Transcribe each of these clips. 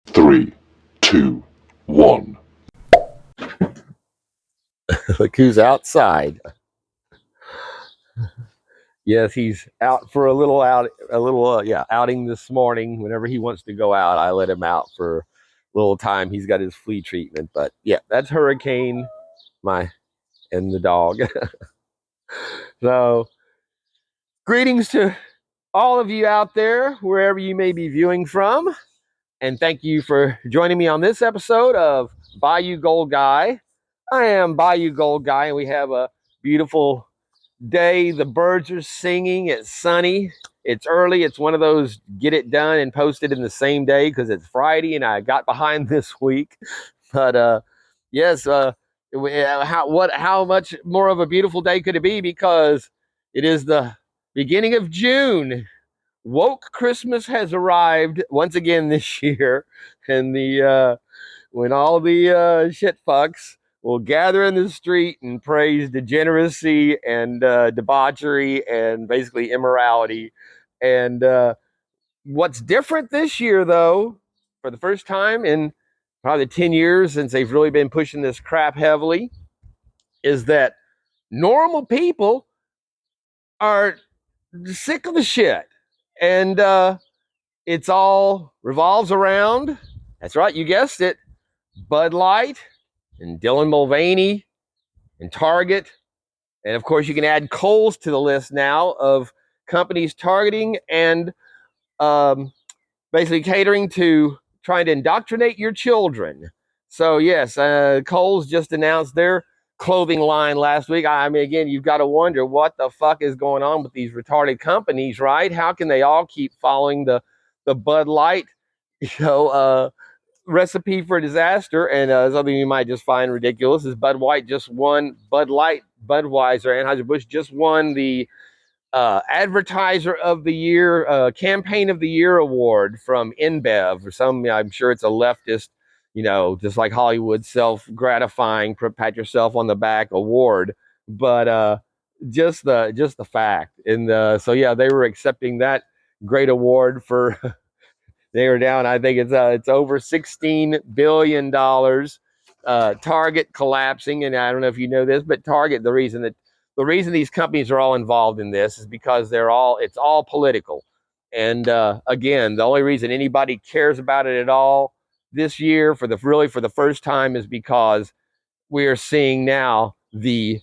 3, 2, 1. Look who's outside. Yes, he's out for a little outing this morning. Whenever he wants to go out, I let him out for a little time. He's got his flea treatment, but yeah, that's Hurricane, and the dog. So, greetings to all of you out there, wherever you may be viewing from, and thank you for joining me on this episode of Bayou Gold Guy. I am Bayou Gold Guy, and we have a beautiful day. The birds are singing. It's sunny. It's early. It's one of those get it done and posted in the same day because it's Friday and I got behind this week. But yes, how much more of a beautiful day could it be? Because it is the beginning of June. Woke Christmas has arrived once again this year, and the when all the shit fucks will gather in the street and praise degeneracy and debauchery and basically immorality. And what's different this year, though, for the first time in probably 10 years since they've really been pushing this crap heavily, is that normal people are sick of the shit. And it's all revolves around, that's right, you guessed it, Bud Light and Dylan Mulvaney and Target. And of course, you can add Kohl's to the list now of companies targeting and basically catering to trying to indoctrinate your children. So yes, Kohl's just announced their clothing line last week. I mean, again, you've got to wonder what the fuck is going on with these retarded companies, right? How can they all keep following the Bud Light, recipe for disaster? And something you might just find ridiculous is Bud Light, Budweiser, Anheuser-Busch just won the advertiser of the year, campaign of the year award from InBev, or some, I'm sure it's a leftist, just like Hollywood, self-gratifying, pat yourself on the back award. But just the fact. And so yeah, they were accepting that great award for they were down, I think it's over $16 billion. Target collapsing, and I don't know if you know this, but Target, the reason these companies are all involved in this is because it's all political. And again, the only reason anybody cares about it at all this year for the first time is because we are seeing now the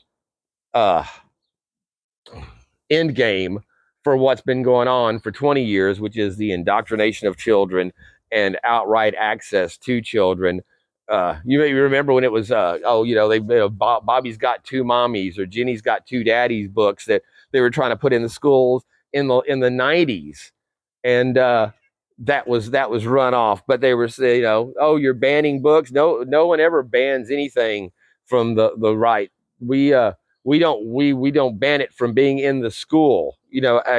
end game for what's been going on for 20 years, which is the indoctrination of children and outright access to children. You may remember when it was, Bobby's got two mommies or Jenny's got two daddies books that they were trying to put in the schools in the 90s, and that was run off. But they were saying, oh, you're banning books. No one ever bans anything from the right. We don't ban it from being in the school.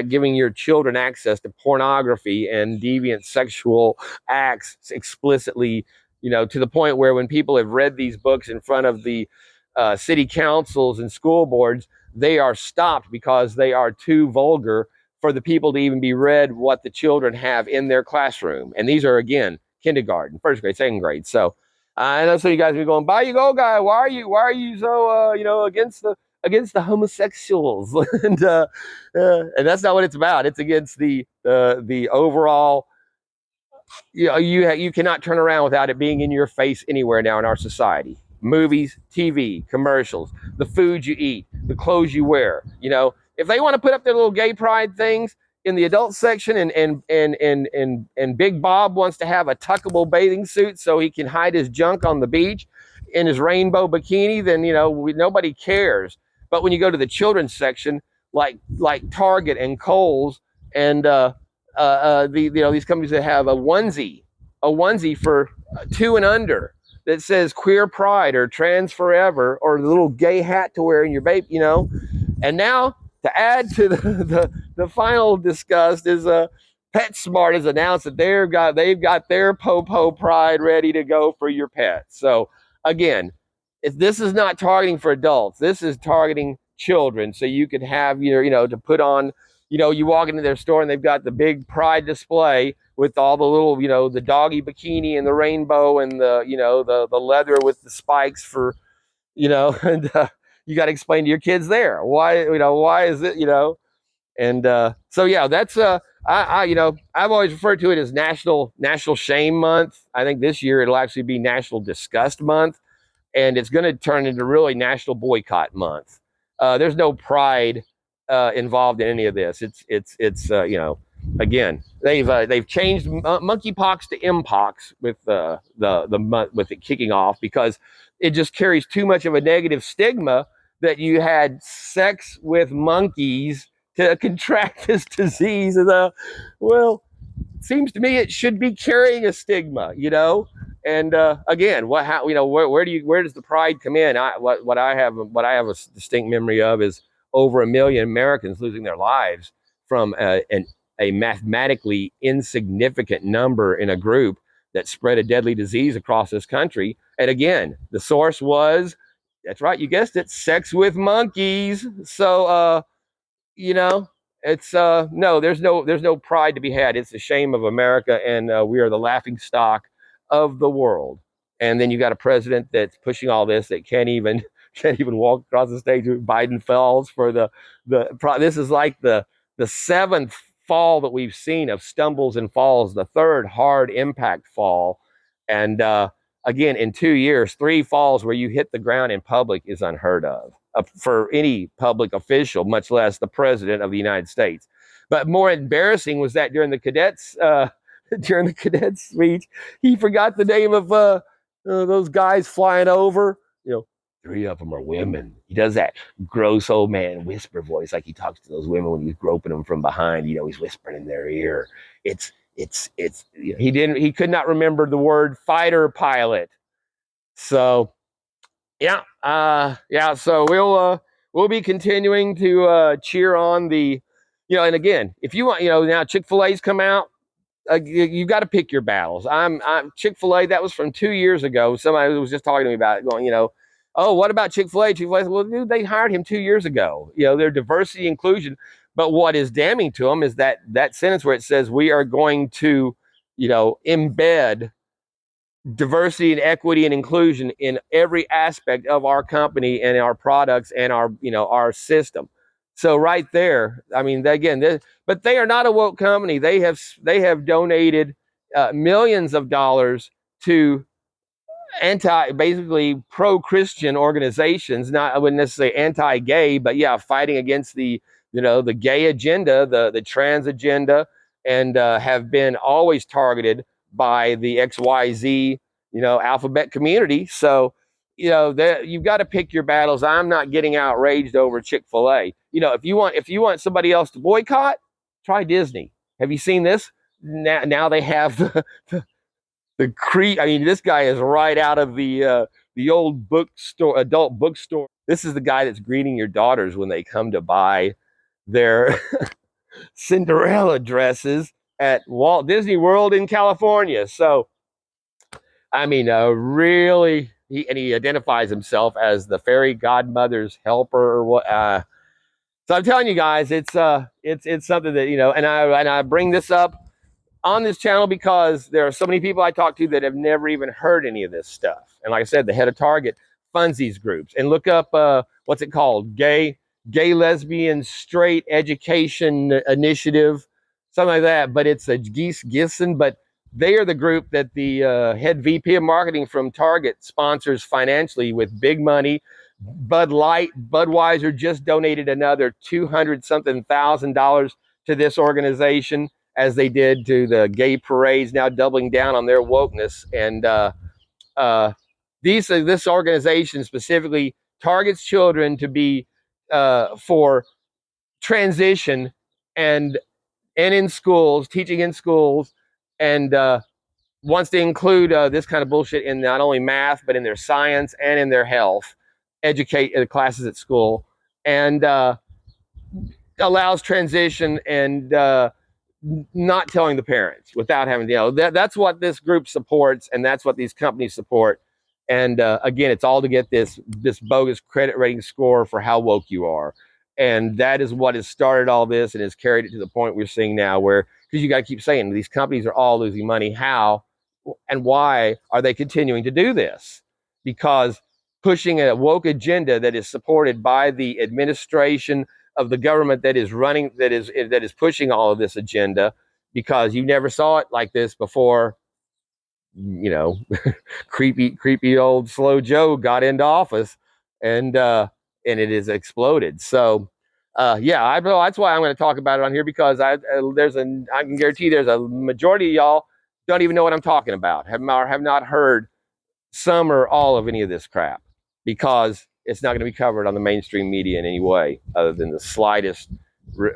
Giving your children access to pornography and deviant sexual acts explicitly, to the point where when people have read these books in front of the city councils and school boards, they are stopped because they are too vulgar for the people to even be read what the children have in their classroom. And these are, again, kindergarten, first grade, second grade. So I know some of you guys are going, "By you go, guy. Why are you so against the homosexuals?" and that's not what it's about. It's against the overall. You cannot turn around without it being in your face anywhere now in our society. Movies, TV, commercials, the food you eat, the clothes you wear. If they want to put up their little gay pride things in the adult section, and Big Bob wants to have a tuckable bathing suit so he can hide his junk on the beach in his rainbow bikini, then nobody cares. But when you go to the children's section, like Target and Kohl's and these companies that have a onesie for 2 and under that says queer pride or trans forever, or the little gay hat to wear in your baby, and now to add to the final disgust is PetSmart has announced that they've got their Popo Pride ready to go for your pet. So again, if this is not targeting for adults, this is targeting children. So you could have to put on, you walk into their store and they've got the big pride display with all the little, the doggy bikini and the rainbow and the leather with the spikes for, and you got to explain to your kids there why is it, and so yeah, that's I've always referred to it as National Shame Month. I think this year it'll actually be National Disgust Month, and it's going to turn into really National Boycott Month. There's no pride involved in any of this. It's again, they've changed monkeypox to mpox with the month, with it kicking off, because it just carries too much of a negative stigma that you had sex with monkeys to contract this disease. And well, it seems to me it should be carrying a stigma, And again, where does the pride come in? What I have a distinct memory of is over 1 million Americans losing their lives from a mathematically insignificant number in a group that spread a deadly disease across this country. And again, the source was, that's right, you guessed it, sex with monkeys. So it's no, there's no pride to be had. It's the shame of America, and we are the laughing stock of the world. And then you got a president that's pushing all this that can't even walk across the stage. Biden falls for this is like the seventh fall that we've seen of stumbles and falls, the third hard impact fall. And again, in 2 years, 3 falls where you hit the ground in public is unheard of for any public official, much less the president of the United States. But more embarrassing was that during the cadets speech, he forgot the name of those guys flying over. 3 of them are women. He does that gross old man whisper voice, like he talks to those women when he's groping them from behind. He's whispering in their ear. He could not remember the word fighter pilot. So yeah. So we'll be continuing to cheer on the, and again, if you want, now Chick-fil-A's come out. You've got to pick your battles. I'm Chick-fil-A. That was from 2 years ago. Somebody was just talking to me about it, going, oh, what about Chick-fil-A? Chick-fil-A, well, dude, they hired him 2 years ago. Their diversity inclusion. But what is damning to them is that sentence where it says we are going to, embed diversity and equity and inclusion in every aspect of our company and our products and our system. So right there, I mean, but they are not a woke company. They have donated millions of dollars to basically pro-Christian organizations. Not, I wouldn't necessarily say anti-gay, but yeah, fighting against the gay agenda, the trans agenda, and have been always targeted by the XYZ, alphabet community. So, you've got to pick your battles. I'm not getting outraged over Chick-fil-A. If you want somebody else to boycott, try Disney. Have you seen this? Now they have the creep. I mean, this guy is right out of the old bookstore, adult bookstore. This is the guy that's greeting your daughters when they come to buy their Cinderella dresses at Walt Disney World in California. So, I mean, really, he identifies himself as the fairy godmother's helper or what. So I'm telling you guys, it's something that, and I bring this up on this channel because there are so many people I talk to that have never even heard any of this stuff. And like I said, the head of Target funds these groups. And look up what's it called? Gay, lesbian, straight education initiative, something like that. But it's a Gissen. But they are the group that the head VP of marketing from Target sponsors financially with big money. Bud Light, Budweiser just donated another $200,000 to this organization, as they did to the gay parades, now doubling down on their wokeness. And this organization specifically targets children to be for transition and in schools, teaching in schools, and wants to include this kind of bullshit in not only math, but in their science and in their health, classes at school, and allows transition and not telling the parents without having that's what this group supports, and that's what these companies support. And again, it's all to get this bogus credit rating score for how woke you are. And that is what has started all this and has carried it to the point we're seeing now, where because you got to keep saying these companies are all losing money. How and why are they continuing to do this? Because pushing a woke agenda that is supported by the administration of the government that is running, that is pushing all of this agenda, because you never saw it like this before. You know, creepy old slow Joe got into office, and it has exploded. So yeah, that's why I'm going to talk about it on here, because I can guarantee there's a majority of y'all don't even know what I'm talking about, have not heard some or all of any of this crap, because it's not going to be covered on the mainstream media in any way other than the slightest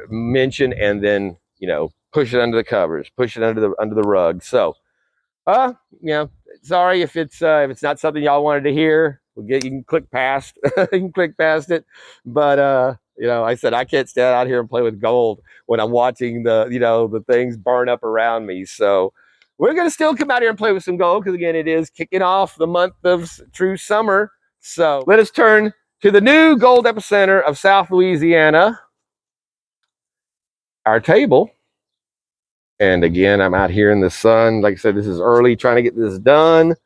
mention, and then, you know, push it under the covers, push it under the rug. So you know, sorry if it's not something y'all wanted to hear. You can click past you can click past it. But you know, I said I can't stand out here and play with gold when I'm watching the things burn up around me. So we're gonna still come out here and play with some gold, because again, it is kicking off the month of true summer. So let us turn to the new gold epicenter of South Louisiana, our table. And again, I'm out here in the sun. Like I said, this is early, trying to get this done,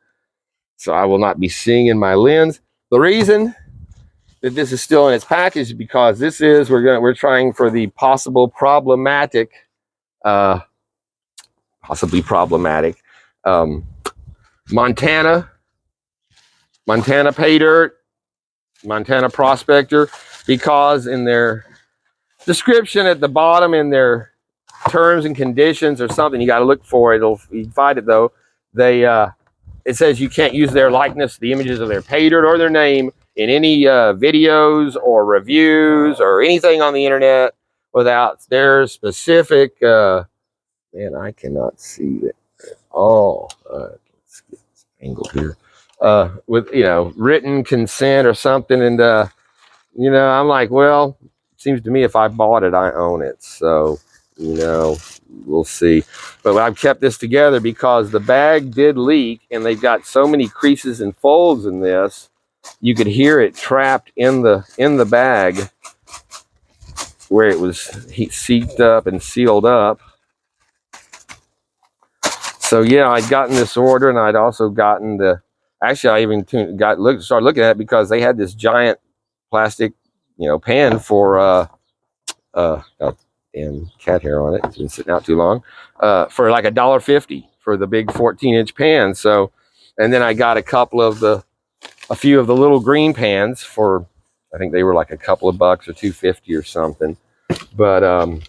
so I will not be seeing in my lens. The reason that this is still in its package is because this is, we're trying for the possibly problematic Montana Paydirt, Montana Prospector, because in their description at the bottom, in their terms and conditions or something, you got to look for it. You find it though. It says you can't use their likeness, the images of their Paydirt or their name in any videos or reviews or anything on the internet without their specific. Man, I cannot see that. Oh, let's get this angle here. With written consent or something, and I'm like, well, it seems to me if I bought it, I own it. So, we'll see. But I've kept this together because the bag did leak, and they've got so many creases and folds in this, you could hear it trapped in the bag where it was sealed up and sealed up. So yeah, I'd gotten this order, and I'd also gotten actually I even started looking at it because they had this giant plastic pan for and cat hair on it. It's been sitting out too long. For like $1.50 for the big 14-inch pan. So, and then I got a few of the little green pans for, I think they were like a couple of bucks or $2.50 or something. But and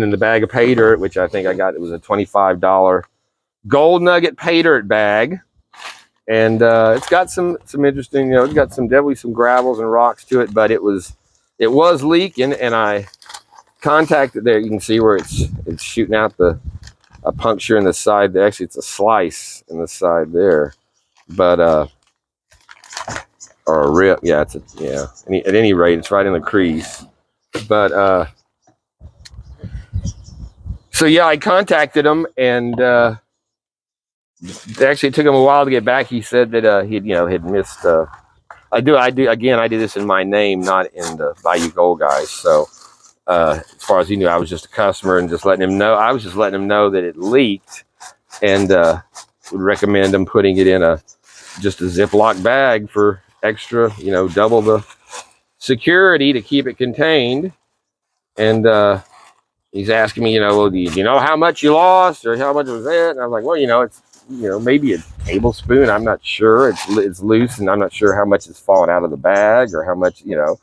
then the bag of Paydirt, which I think I got, it was a $25 gold nugget Paydirt bag. And it's got some interesting, it's got definitely some gravels and rocks to it, but it was leaking, and I contacted there. You can see where it's shooting out a puncture in the side there. Actually, it's a slice in the side there, but or a rip. Yeah, at any rate, it's right in the crease. But so yeah, I contacted him, and actually it took him a while to get back. He said that he'd missed. I do this in my name, not in the Bayou Gold guys. So as far as he knew, I was just a customer and just letting him know. I was just letting him know that it leaked, and would recommend him putting it in just a Ziploc bag for extra, double the security to keep it contained. And he's asking me, well, do you know how much you lost or how much was it? And I was like, well, it's maybe a tablespoon. I'm not sure. It's loose, and I'm not sure how much is falling out of the bag or how much, And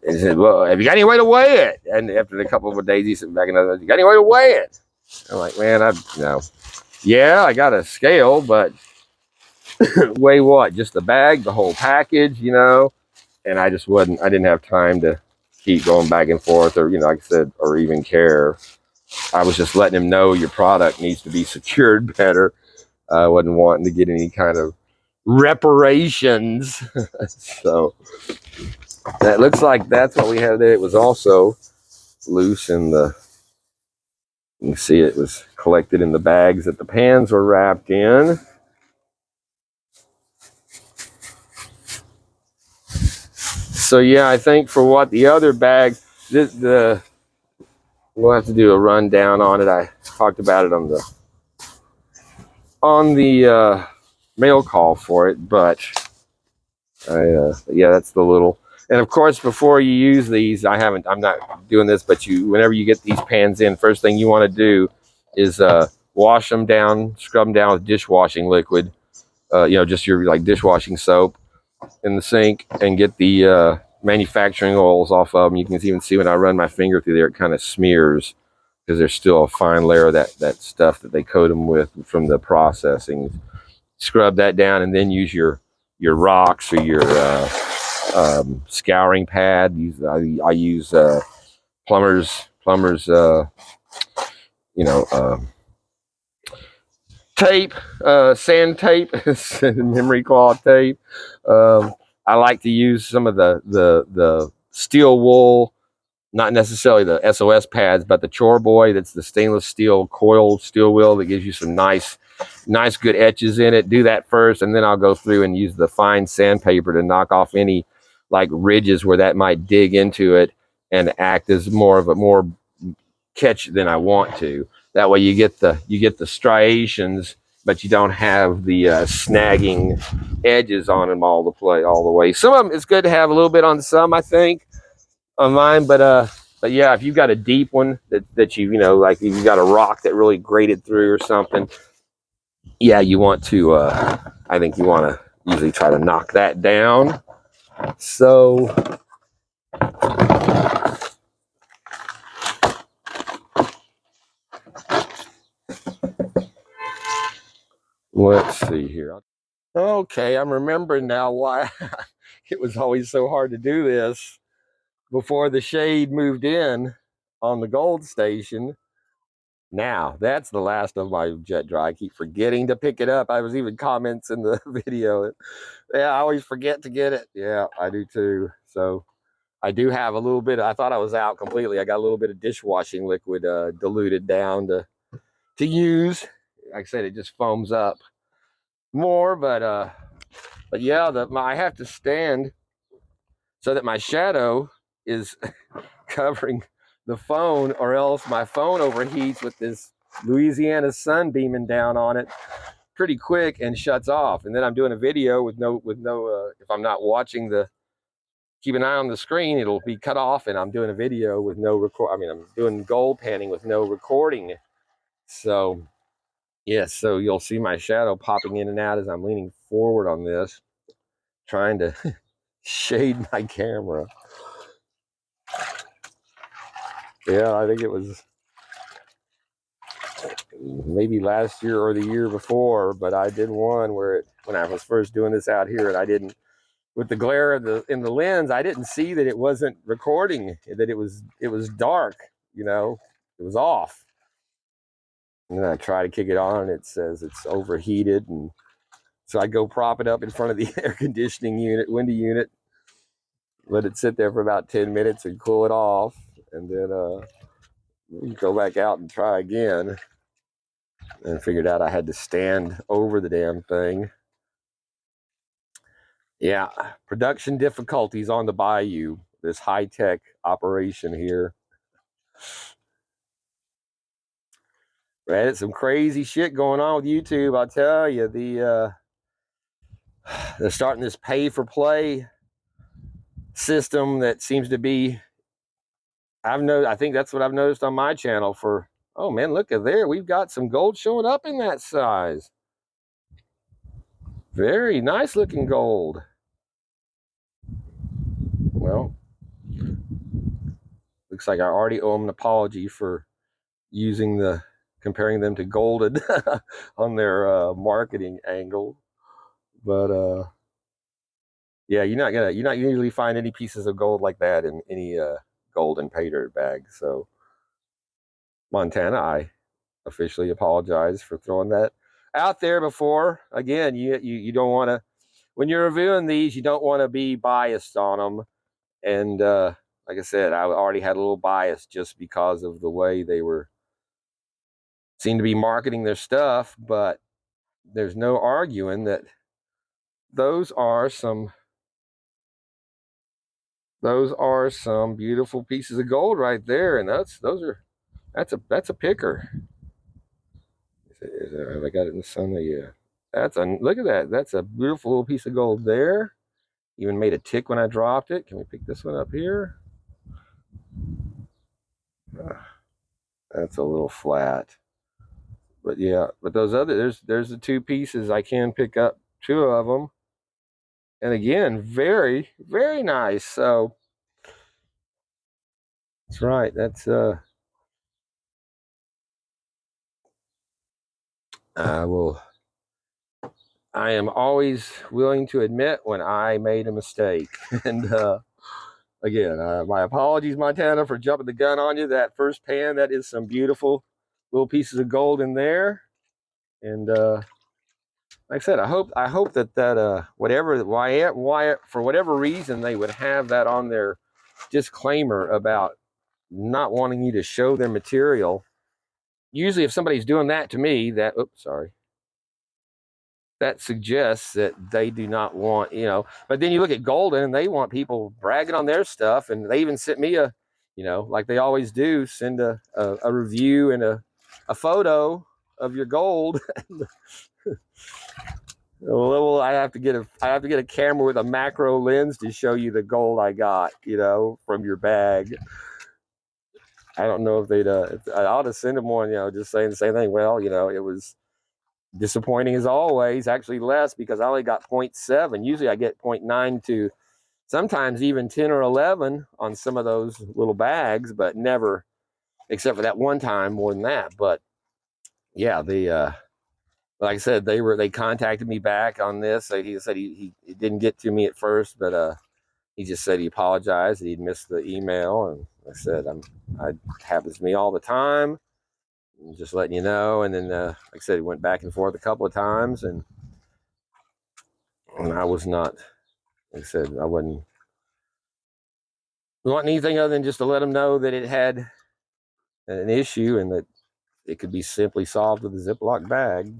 he said, well, have you got any way to weigh it? And after a couple of days, he said back another, you got any way to weigh it? I'm like, man, yeah, I got a scale, but weigh what? Just the bag, the whole package, And I didn't have time to keep going back and forth, or, like I said, or even care. I was just letting him know your product needs to be secured better. I wasn't wanting to get any kind of reparations. So that looks like that's what we had there. It was also loose in you can see it was collected in the bags that the pans were wrapped in. So yeah, I think for what the other bag, we'll have to do a rundown on it. talked about it on the mail call for it, but yeah, that's the little. And of course, before you use these, I'm not doing this, but whenever you get these pans in, first thing you want to do is wash them down, scrub them down with dishwashing liquid, just your like dishwashing soap in the sink, and get the manufacturing oils off of them. You can even see when I run my finger through there, it kind of smears because there's still a fine layer of that stuff that they coat them with from the processing. Scrub that down, and then use your rocks or your scouring pad. I use plumber's tape, sand tape, memory claw tape. I like to use some of the steel wool, not necessarily the SOS pads, but the Chore Boy. That's the stainless steel coiled steel wheel that gives you some nice good etches in it. Do that first, and then I'll go through and use the fine sandpaper to knock off any like ridges where that might dig into it and act as more catch than I want to. That way you get the striations, but you don't have the snagging edges on them all the way. Some of them it's good to have a little bit on some, I think, on mine, but yeah, if you've got a deep one that like if you've got a rock that really grated through or something, yeah, you want to I think you want to usually try to knock that down. So let's see here. Okay, I'm remembering now why it was always so hard to do this before the shade moved in on the gold station. Now, that's the last of my jet dry. I keep forgetting to pick it up. I was even comments in the video. Yeah, I always forget to get it. Yeah, I do too. So I do have a little bit. I thought I was out completely. I got a little bit of dishwashing liquid diluted down to use. Like I said, it just foams up more, but yeah, I have to stand so that my shadow is covering the phone, or else my phone overheats with this Louisiana sun beaming down on it pretty quick and shuts off. And then I'm doing a video with no if I'm not watching keep an eye on the screen, it'll be cut off, and I'm doing a video with no record. I mean, I'm doing gold panning with no recording. So yes, so you'll see my shadow popping in and out as I'm leaning forward on this, trying to shade my camera. Yeah, I think it was maybe last year or the year before, but I did one where when I was first doing this out here, and I didn't, with the glare in the lens, I didn't see that it wasn't recording, that it was dark, it was off. And then I try to kick it on, and it says it's overheated, and so I go prop it up in front of the air conditioning unit, window unit, let it sit there for about 10 minutes and cool it off, and then go back out and try again. And figured out I had to stand over the damn thing. Yeah, production difficulties on the bayou, this high-tech operation here. Right, some crazy shit going on with YouTube, I'll tell you. They're starting this pay-for-play system that seems to be, I think that's what I've noticed on my channel for, oh man, look at there. We've got some gold showing up in that size. Very nice looking gold. Well, looks like I already owe them an apology for comparing them to golden on their marketing angle. But yeah, you're not usually find any pieces of gold like that in any golden Paydirt bag. So Montana, I officially apologize for throwing that out there before. Again, you don't want to, when you're reviewing these, you don't want to be biased on them. And like I said, I already had a little bias just because of the way they seemed to be marketing their stuff. But there's no arguing that those are some beautiful pieces of gold right there, and that's a picker. Have I got it in the sun? Yeah. Look at that. That's a beautiful little piece of gold there. Even made a tick when I dropped it. Can we pick this one up here? That's a little flat. But yeah, but those other there's the two pieces. I can pick up two of them. And again, very, very nice. So that's right. I am always willing to admit when I made a mistake. And again, my apologies, Montana, for jumping the gun on you. That first pan, that is some beautiful little pieces of gold in there. And like I said, I hope that whatever why for whatever reason they would have that on their disclaimer about not wanting you to show their material. Usually, if somebody's doing that to me, that suggests that they do not want, But then you look at Golden, and they want people bragging on their stuff, and they even sent me like they always do, send a review and a photo of your gold. Well, I have to get a camera with a macro lens to show you the gold I got, from your bag. I don't know if they'd. I ought to send them one, just saying the same thing. Well, it was disappointing as always. Actually, less because I only got 0.7. Usually, I get 0.9 to sometimes even 10 or 11 on some of those little bags, but never, except for that one time, more than that. But yeah, like I said, they contacted me back on this. He said he didn't get to me at first, but he just said he apologized. He'd missed the email, and I said it happens to me all the time. Just letting you know. And then, like I said, he went back and forth a couple of times, and I was not. Like I said, I wasn't wanting anything other than just to let him know that it had an issue and that it could be simply solved with a Ziploc bag.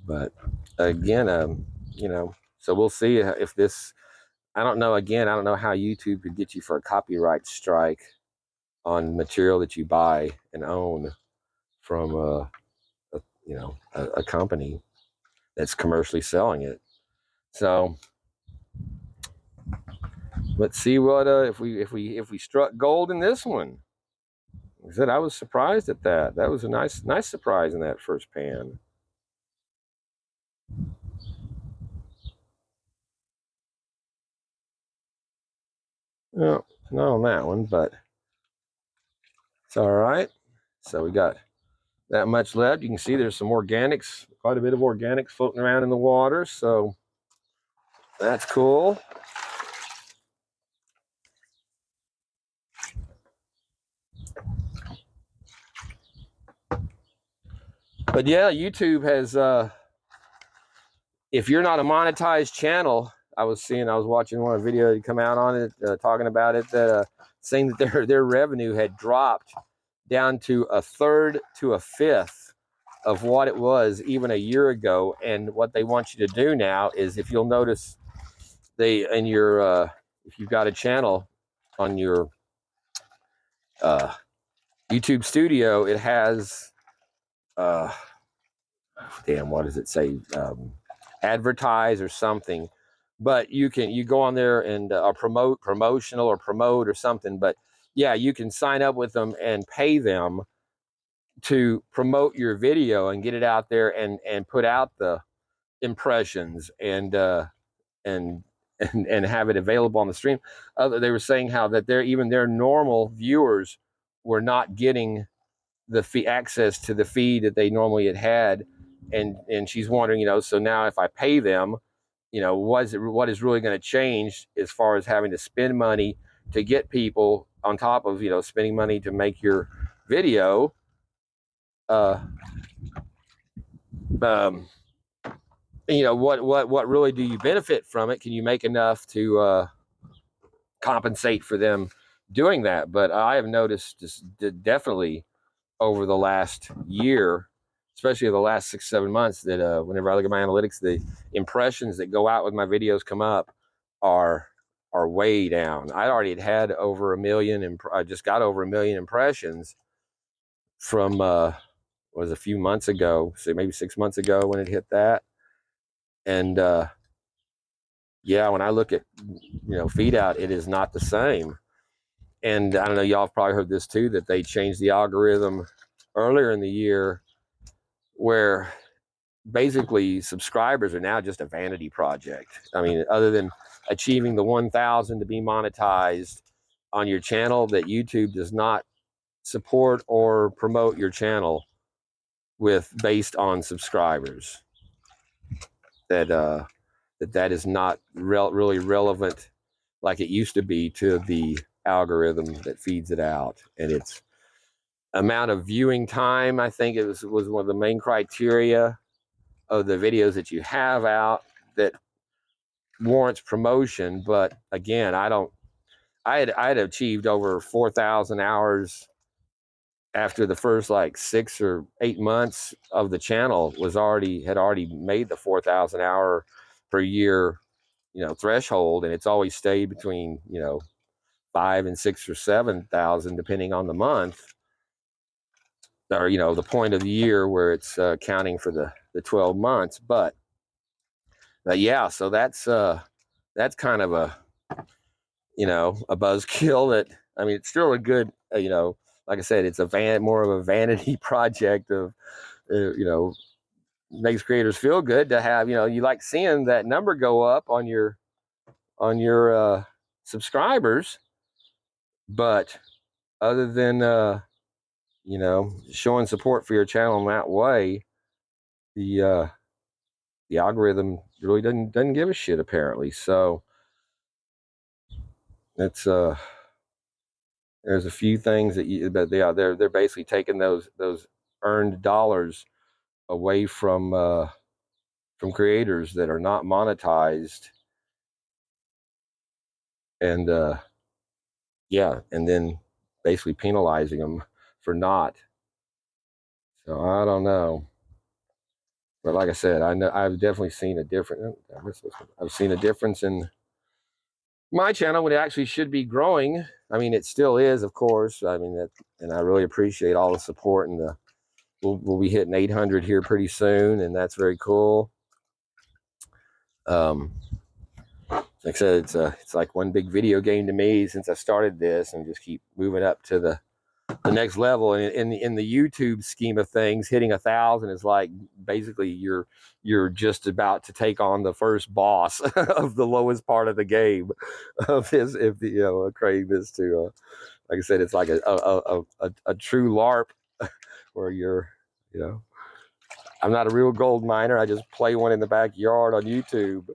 But again, so we'll see if this. I don't know. Again, I don't know how YouTube could get you for a copyright strike on material that you buy and own from a company that's commercially selling it. So let's see what if we struck gold in this one. I said I was surprised at that. That was a nice surprise in that first pan. No, not on that one, but it's all right. So we got that much left. You can see there's some organics, quite a bit of organics floating around in the water. So that's cool. But yeah, YouTube has, if you're not a monetized channel, I was watching one video come out on it, talking about it, that saying that their revenue had dropped down to a third to a fifth of what it was even a year ago. And what they want you to do now is, if you'll notice, if you've got a channel on your YouTube Studio, it has what does it say? Advertise or something. But you go on there and promote or something. But yeah, you can sign up with them and pay them to promote your video and get it out there and put out the impressions and have it available on the stream. They were saying how that their normal viewers were not getting the access to the feed that they normally had, and she's wondering, so now if I pay them, what is really going to change as far as having to spend money to get people on top of spending money to make your video. What really do you benefit from it? Can you make enough to compensate for them doing that? But I have noticed just definitely over the last year, especially the last 6-7 months, that whenever I look at my analytics, the impressions that go out with my videos come up are way down. I already had over 1 million, and I just got over 1 million impressions from was a few months ago, so maybe 6 months ago when it hit that. And yeah, when I look at feed out, it is not the same. And I don't know, y'all have probably heard this too, that they changed the algorithm earlier in the year, where basically subscribers are now just a vanity project. I mean, other than achieving the 1,000 to be monetized on your channel, that YouTube does not support or promote your channel with based on subscribers. That is not really relevant like it used to be to the algorithm that feeds it out. And its amount of viewing time, I think it was one of the main criteria of the videos that you have out that warrants promotion. But again, I had achieved over 4,000 hours after the first like 6 or 8 months of the channel had already made the 4,000 hour per year threshold, and it's always stayed between 5 and 6 or 7,000 depending on the month, or the point of the year where it's counting for the 12 months. But yeah, so that's kind of a a buzzkill. That, I mean, it's still a good like I said, it's more of a vanity project of makes creators feel good to have, you like seeing that number go up on your subscribers. But other than showing support for your channel in that way, the algorithm really doesn't give a shit, apparently. So it's there's a few things that they're basically taking those earned dollars away from creators that are not monetized, and yeah, and then basically penalizing them for not. So I don't know, but like I said, I know I've definitely seen a difference. I've seen a difference in my channel when it actually should be growing. I mean, it still is, of course. I mean that, and I really appreciate all the support, and we'll be hitting 800 here pretty soon, and that's very cool. Like I said, it's like one big video game to me since I started this, and just keep moving up to the next level. And in the YouTube scheme of things, hitting 1,000 is like basically you're just about to take on the first boss of the lowest part of the game of this. If creating this to like I said, it's like a true LARP where you're I'm not a real gold miner. I just play one in the backyard on YouTube.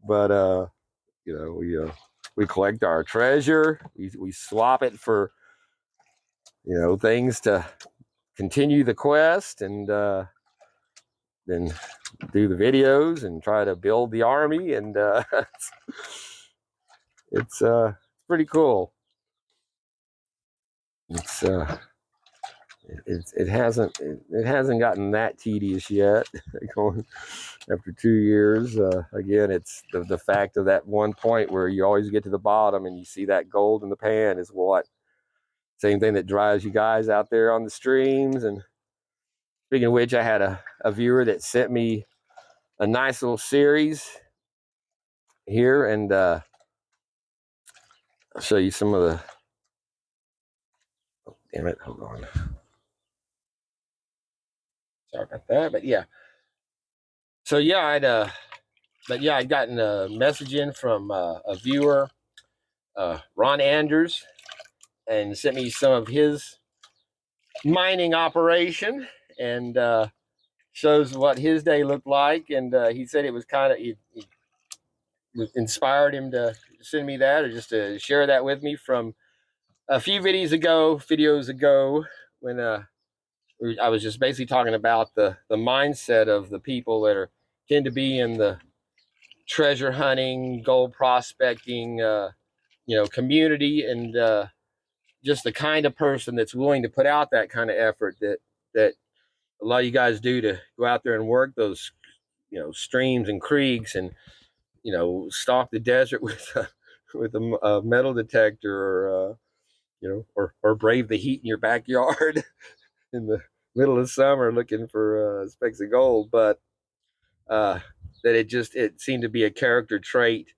But we collect our treasure. We swap it for things to continue the quest, and then do the videos and try to build the army, and it's pretty cool. It hasn't gotten that tedious yet. Going after 2 years, again, it's the fact of that one point where you always get to the bottom and you see that gold in the pan is what same thing that drives you guys out there on the streams. And speaking of which, I had a viewer that sent me a nice little series here, and I'll show you some of the. Oh, damn it! Hold on. Sorry about that, but yeah. So yeah, I'd gotten a message in from a viewer, Ron Anders, and sent me some of his mining operation, and shows what his day looked like. And he said it was kind of it inspired him to send me that, or just to share that with me from a few videos ago when I was just basically talking about the mindset of the people that tend to be in the treasure hunting, gold prospecting, community, and just the kind of person that's willing to put out that kind of effort that a lot of you guys do, to go out there and work those streams and creeks, and stalk the desert with a metal detector, or or brave the heat in your backyard in the middle of summer looking for specks of gold, but that it seemed to be a character trait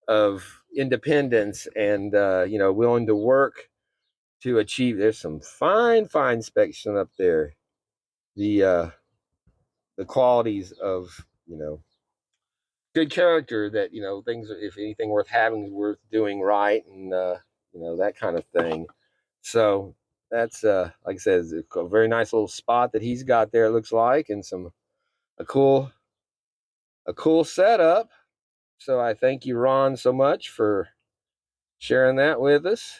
of independence and willing to work to achieve. There's some fine specks up there. The qualities of good character that things, if anything worth having is worth doing right, and that kind of thing. So that's like I said, it's a very nice little spot that he's got there, it looks like, and a cool setup. So I thank you, Ron, so much for sharing that with us.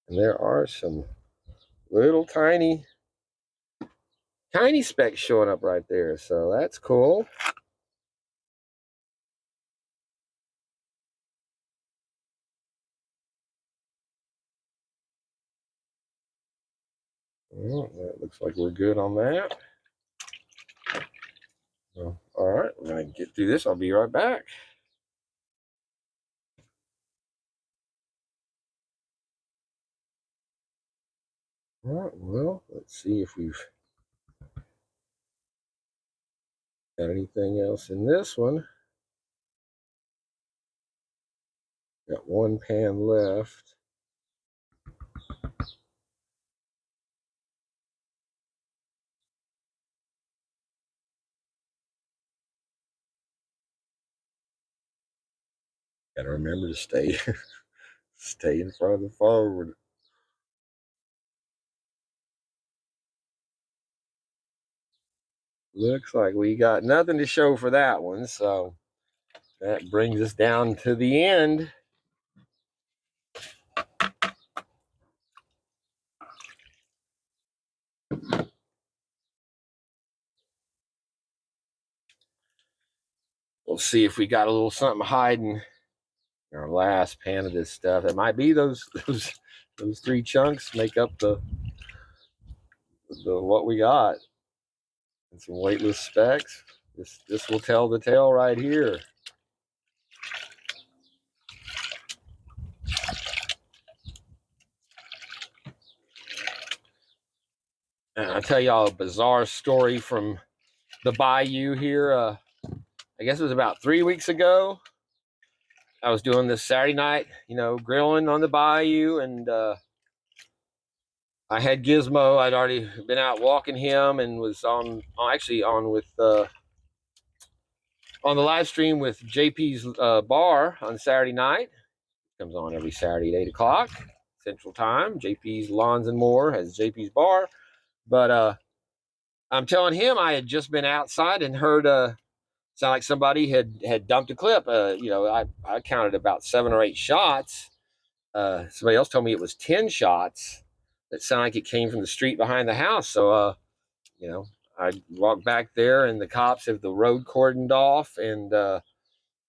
And there are some little tiny specks showing up right there, so that's cool. Well, that looks like we're good on that. Well, all right, we're going to get through this. I'll be right back. All right, well, let's see if we've got anything else in this one. Got one pan left. Got to remember to stay in front of the forward. Looks like we got nothing to show for that one, so that brings us down to the end. We'll see if we got a little something hiding in our last pan of this stuff. It might be those three chunks make up the what we got. And some weightless specks. This will tell the tale right here. And I'll tell y'all a bizarre story from the bayou here. I guess it was about 3 weeks ago. I was doing this Saturday night, grilling on the bayou, and I had Gizmo. I'd already been out walking him and was actually on with on the live stream with JP's bar on Saturday night. It comes on every Saturday at 8 o'clock Central Time. JP's Lawns and More has JP's bar, but I'm telling him I had just been outside and heard sound like somebody had dumped a clip. I counted about 7 or 8 shots. Somebody else told me it was 10 shots that sounded like it came from the street behind the house. So, I walked back there, and the cops have the road cordoned off, and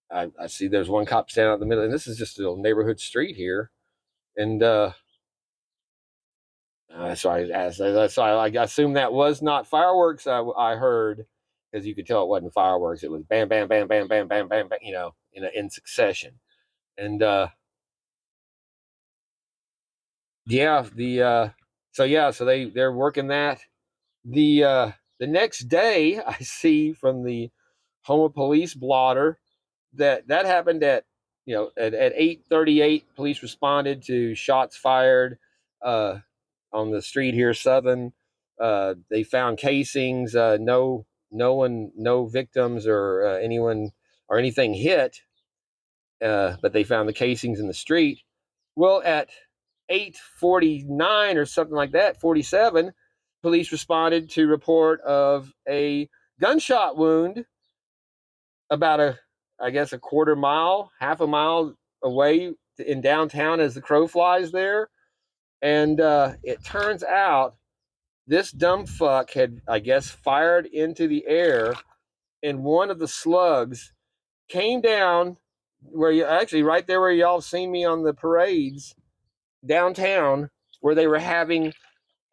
I see there's one cop standing out in the middle, and this is just a little neighborhood street here, and so I asked. So I assumed that was not fireworks. I heard, because you could tell it wasn't fireworks. It was bam, bam, bam, bam, bam, bam, bam, bam, in succession, and yeah, so they're working that. The next day, I see from the Houma Police blotter that happened at at 8:38. Police responded to shots fired on the street here, Southern. They found casings. No victims or anyone or anything hit, but they found the casings in the street. Well, at 8:49 or something like that, 47, police responded to report of a gunshot wound about a quarter mile, half a mile away in downtown as the crow flies there. And it turns out this dumb fuck had, I guess, fired into the air, and one of the slugs came down where you actually right there where y'all seen me on the parades downtown, where they were having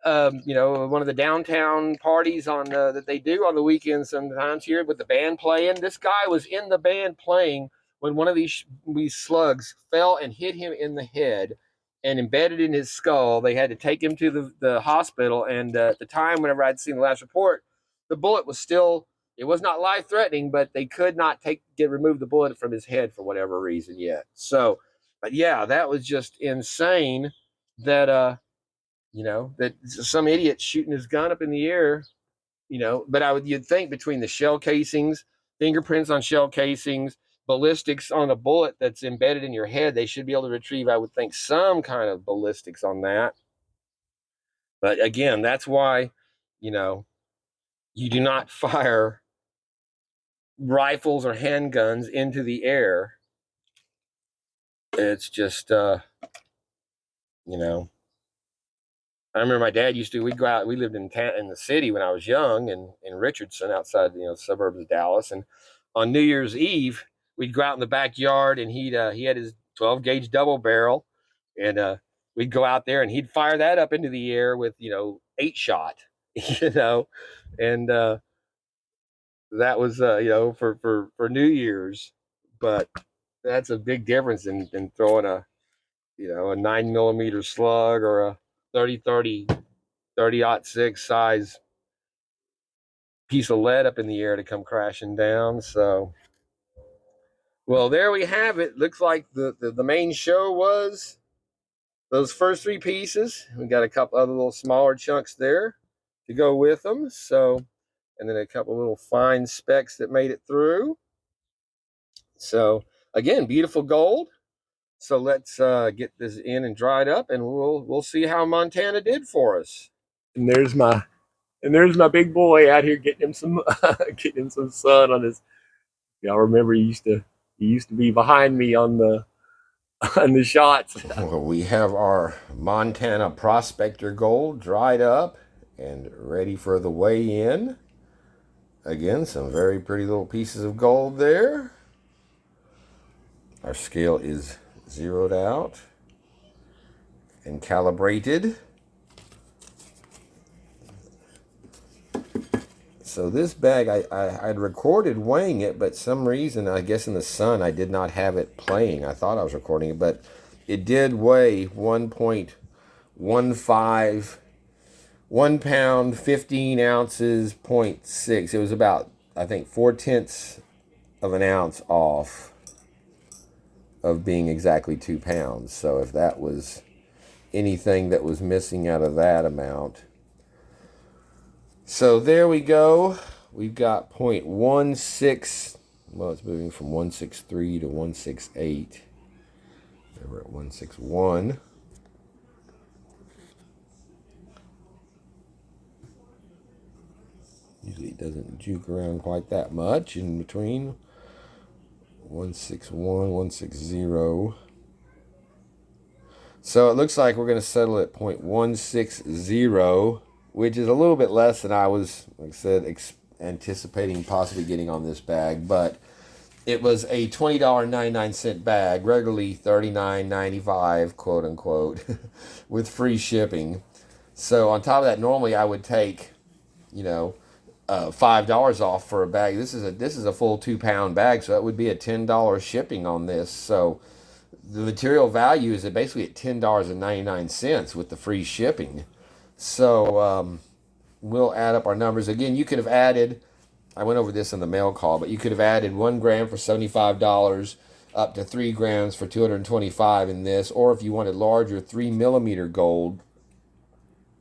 one of the downtown parties on that they do on the weekends sometimes here with the band playing. This guy was in the band playing when one of these slugs fell and hit him in the head. and embedded in his skull. They had to take him to the hospital. And at the time, whenever I'd seen the last report, the bullet was still, it was not life threatening, but they could not remove the bullet from his head for whatever reason yet. So, but yeah, that was just insane that, that some idiot shooting his gun up in the air, but you'd think between the shell casings, fingerprints on shell casings, ballistics on a bullet that's embedded in your head, they should be able to retrieve, I would think, some kind of ballistics on that. But again, that's why, you do not fire rifles or handguns into the air. It's just, I remember my dad we'd go out, we lived in the city when I was young, in Richardson, outside, suburbs of Dallas. And on New Year's Eve, we'd go out in the backyard, and he had his 12 gauge double barrel, and we'd go out there and he'd fire that up into the air with, 8-shot, and that was, for New Year's. But that's a big difference in throwing a 9mm slug or a 30-06 size piece of lead up in the air to come crashing down. So, well, there we have it. Looks like the main show was those first 3 pieces. We got a couple other little smaller chunks there to go with them. So, and then a couple little fine specks that made it through. So again, beautiful gold. So let's get this in and dried up, and we'll see how Montana did for us. And there's my big boy out here getting him some getting him some sun on his. Y'all remember he used to be behind me on the shots. Well, we have our Montana Prospector gold dried up and ready for the weigh-in. Again, some very pretty little pieces of gold there. Our scale is zeroed out and calibrated. So this bag, I'd recorded weighing it, but some reason, I guess in the sun, I did not have it playing. I thought I was recording it, but it did weigh 1.15, 1 pound, 15 ounces, 0.6. It was about, I think, 4/10 of an ounce off of being exactly 2 pounds. So if that was anything that was missing out of that amount. So there we go. We've got 0.16. Well, it's moving from 163 to 168. We're at 161. Usually it doesn't juke around quite that much in between. 161, 160. So it looks like we're going to settle at 0.160, which is a little bit less than I was, like I said, anticipating possibly getting on this bag. But it was a $20.99 bag, regularly $39.95, quote unquote, with free shipping. So on top of that, normally I would take, $5 off for a bag. This is a full 2 pound bag, so that would be a $10 shipping on this. So the material value is basically at $10.99 with the free shipping. So we'll add up our numbers. Again, you could have added, I went over this in the mail call, but you could have added 1 gram for $75, up to 3 grams for $225 in this. Or if you wanted larger 3mm gold,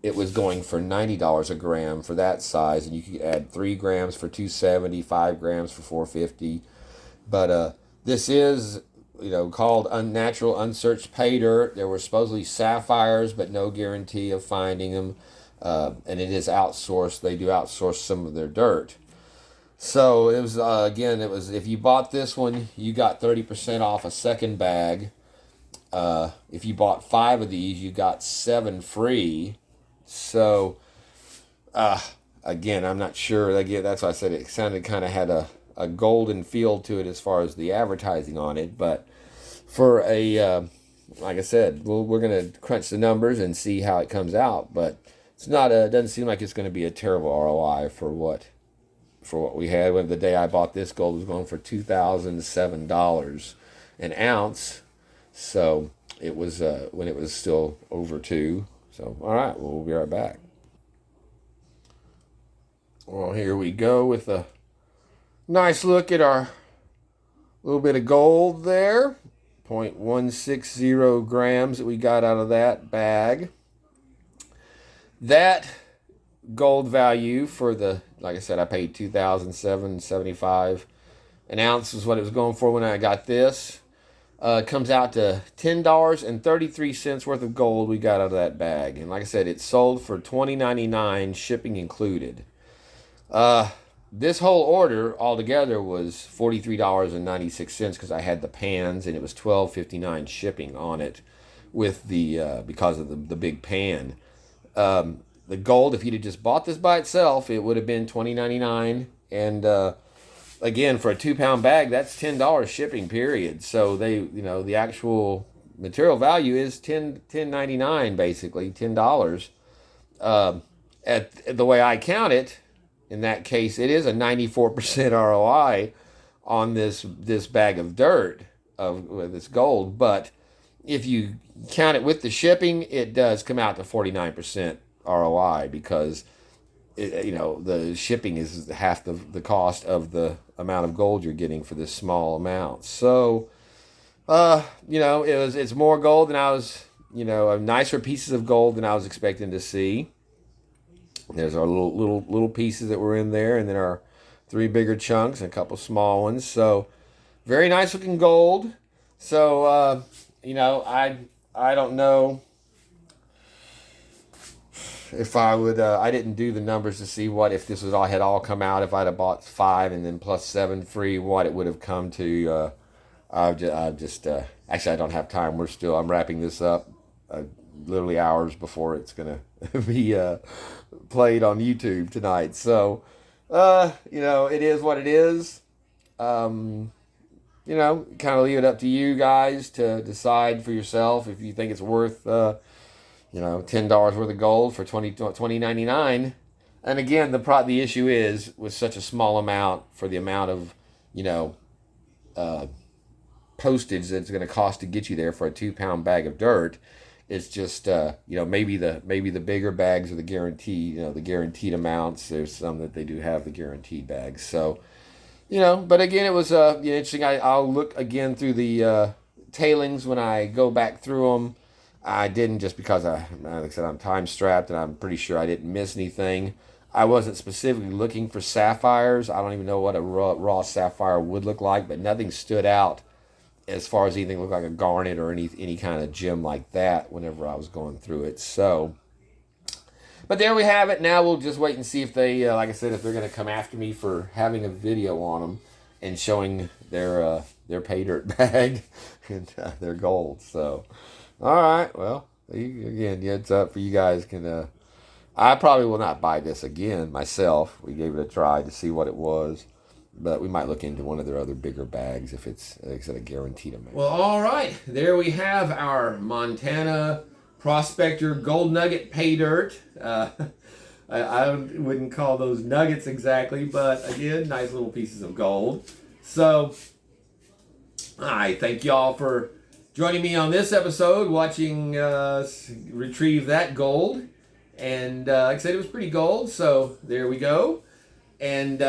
it was going for $90 a gram for that size, and you could add 3 grams for $270, 5 grams for $450. But this is, called unnatural, unsearched pay dirt. There were supposedly sapphires, but no guarantee of finding them. And it is outsourced. They do outsource some of their dirt. So it was, if you bought this one, you got 30% off a second bag. If you bought 5 of these, you got 7 free. So, again, I'm not sure. Again, that's why I said it sounded kind of had a golden feel to it as far as the advertising on it. But for like I said, we're going to crunch the numbers and see how it comes out. But it doesn't seem like it's going to be a terrible ROI for what we had. When the day I bought this, gold was going for $2,007 an ounce. So it was when it was still over 2. So, all right, well, we'll be right back. Well, here we go with a nice look at our little bit of gold there. 0.160 grams that we got out of that bag. That gold value for the, like I said, I paid $2,775 an ounce is what it was going for when I got this. Comes out to $10.33 worth of gold we got out of that bag. And like I said, it sold for $20.99, shipping included. This whole order altogether was $43.96 because I had the pans, and it was $12.59 shipping on it with the because of the big pan. The gold, if you'd have just bought this by itself, it would have been $20.99. And again, for a 2-pound bag, that's $10 shipping, period. So they, the actual material value is $10.99, basically $10. At the way I count it, in that case, it is a 94% ROI on this bag of dirt of this gold. But if you count it with the shipping, it does come out to 49% ROI because the shipping is half the cost of the amount of gold you're getting for this small amount. So, it's more gold than I was, nicer pieces of gold than I was expecting to see. There's our little pieces that were in there, and then our 3 bigger chunks and a couple small ones. So, very nice looking gold. So, I don't know if I would. I didn't do the numbers to see what if this had all come out. If I'd have bought 5 and then plus 7 free, what it would have come to. Actually, I don't have time. I'm wrapping this up literally hours before it's gonna be played on YouTube tonight. So, it is what it is. Kind of leave it up to you guys to decide for yourself if you think it's worth, $10 worth of gold for $20.99. And again, the issue is with such a small amount for the amount of, postage that it's going to cost to get you there for a 2-pound bag of dirt. It's just, maybe the bigger bags are the guaranteed, the guaranteed amounts. There's some that they do have the guaranteed bags. So, but again, it was interesting. I'll look again through the tailings when I go back through them. I didn't just because like I said, I'm time strapped and I'm pretty sure I didn't miss anything. I wasn't specifically looking for sapphires. I don't even know what a raw sapphire would look like, but nothing stood out as far as anything looked like a garnet or any kind of gem like that whenever I was going through it. So, but there we have it. Now we'll just wait and see if they, like I said, if they're going to come after me for having a video on them and showing their Paydirt bag and their gold. So, all right. Well, again, heads up for you guys. I probably will not buy this again myself. We gave it a try to see what it was. But we might look into one of their other bigger bags if it's, like I said, a guaranteed amount. Well, all right. There we have our Montana Prospector Gold Nugget Paydirt. I wouldn't call those nuggets exactly, but again, nice little pieces of gold. So, I thank y'all for joining me on this episode, watching us retrieve that gold. And like I said, it was pretty gold, so there we go. And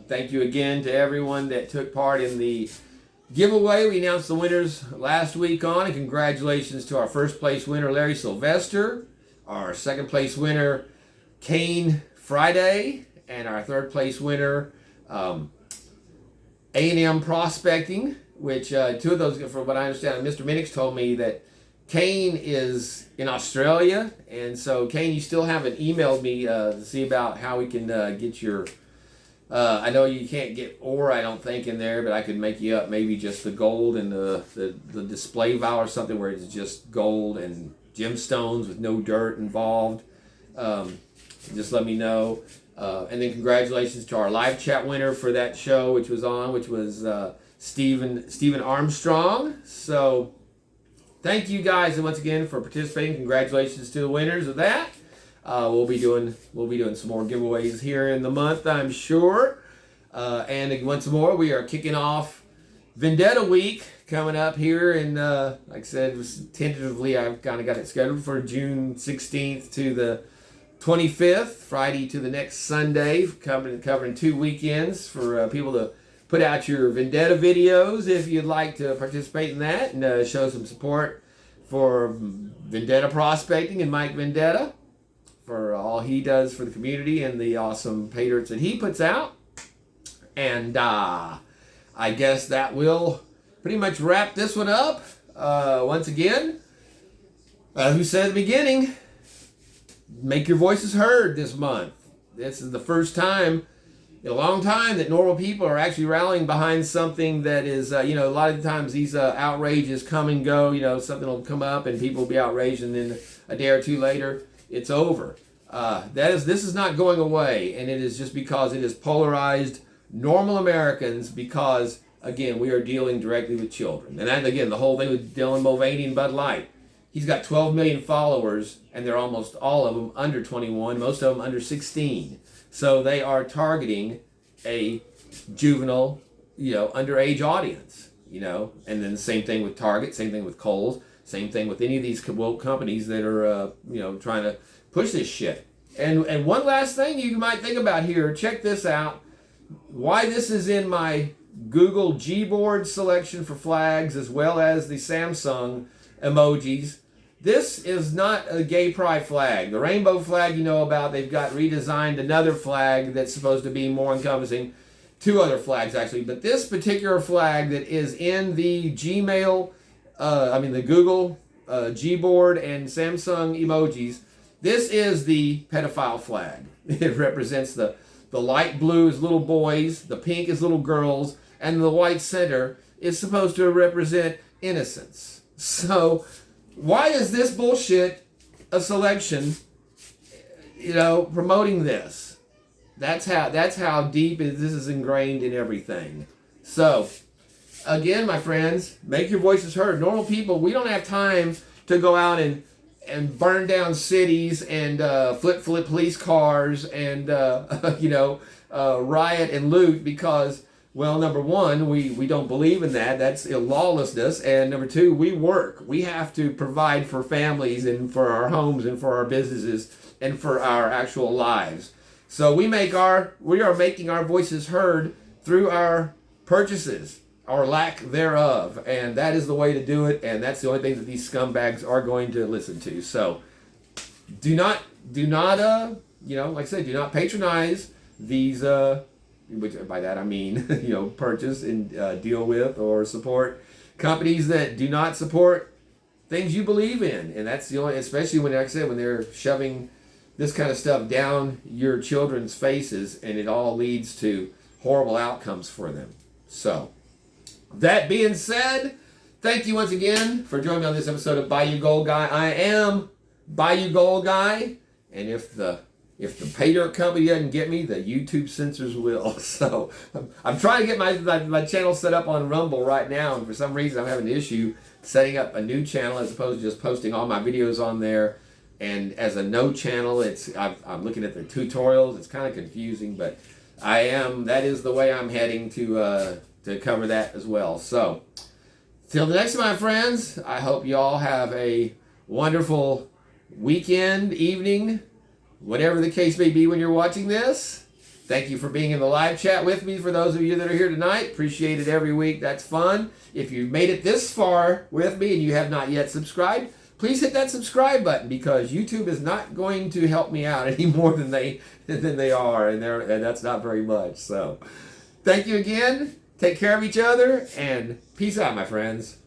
thank you again to everyone that took part in the giveaway. We announced the winners last week on, and congratulations to our first place winner, Larry Sylvester, our second place winner, Kane Friday, and our third place winner, A&M Prospecting, which two of those, from what I understand, Mr. Minix told me that Kane is in Australia, and so Kane, you still haven't emailed me to see about how we can get your... I know you can't get ore, I don't think, in there, but I could make you up maybe just the gold and the display vial or something where it's just gold and gemstones with no dirt involved. Just let me know. And then congratulations to our live chat winner for that show, which was Stephen Armstrong. So thank you guys once again for participating. Congratulations to the winners of that. We'll be doing some more giveaways here in the month, I'm sure. And once more, we are kicking off Vendetta week coming up here, and like I said, it was tentatively I've kind of got it scheduled for June 16th to the 25th, Friday to the next Sunday, covering 2 weekends for people to put out your Vendetta videos if you'd like to participate in that and show some support for Vendetta Prospecting and Mike Vendetta for all he does for the community and the awesome Paydirts that he puts out. And I guess that will pretty much wrap this one up. Once again, who said at the beginning, make your voices heard this month. This is the first time in a long time that normal people are actually rallying behind something that is, a lot of the times these outrages come and go. Something will come up and people will be outraged, and then a day or two later, it's over. This is not going away, and it is just because it is polarized normal Americans, because again, we are dealing directly with children. And then again, the whole thing with Dylan Mulvaney and Bud Light. He's got 12 million followers, and they're almost all of them under 21, most of them under 16. So they are targeting a juvenile, underage audience, And then the same thing with Target, same thing with Kohl's, same thing with any of these woke companies that are, trying to push this shit. And one last thing you might think about here, check this out. Why this is in my Google Gboard selection for flags, as well as the Samsung emojis. This is not a gay pride flag. The rainbow flag you know about, they've got redesigned another flag that's supposed to be more encompassing. 2 other flags actually, but this particular flag that is in the the Google Gboard and Samsung emojis, this is the pedophile flag. It represents the light blue is little boys, the pink is little girls, and the white center is supposed to represent innocence. So why is this bullshit a selection, promoting this? That's how deep this is ingrained in everything. So again, my friends, make your voices heard. Normal people, we don't have time to go out and burn down cities and flip police cars and riot and loot because, well, number one, we don't believe in that. That's lawlessness. And number two, we work. We have to provide for families and for our homes and for our businesses and for our actual lives. So we are making our voices heard through our purchases, or lack thereof, and that is the way to do it, and that's the only thing that these scumbags are going to listen to. So do not like I said, do not patronize these which by that I mean purchase and deal with or support companies that do not support things you believe in. And that's the only, especially when, like I said, when they're shoving this kind of stuff down your children's faces, and it all leads to horrible outcomes for them. So that being said, thank you once again for joining me on this episode of Bayou Gold Guy. I am Bayou Gold Guy, and if the Paydirt company doesn't get me, the YouTube censors will. So I'm trying to get my channel set up on Rumble right now, and for some reason I'm having an issue setting up a new channel as opposed to just posting all my videos on there. And as a no channel, I'm looking at the tutorials. It's kind of confusing, but that is the way I'm heading to cover that as well. So till the next time, my friends, I hope you all have a wonderful weekend, evening, whatever the case may be when you're watching this. Thank you for being in the live chat with me. For those of you that are here tonight, appreciate it every week. That's fun. If you've made it this far with me and you have not yet subscribed, please hit that subscribe button, because YouTube is not going to help me out any more than they are, and that's not very much. So thank you again. Take care of each other, and peace out, my friends.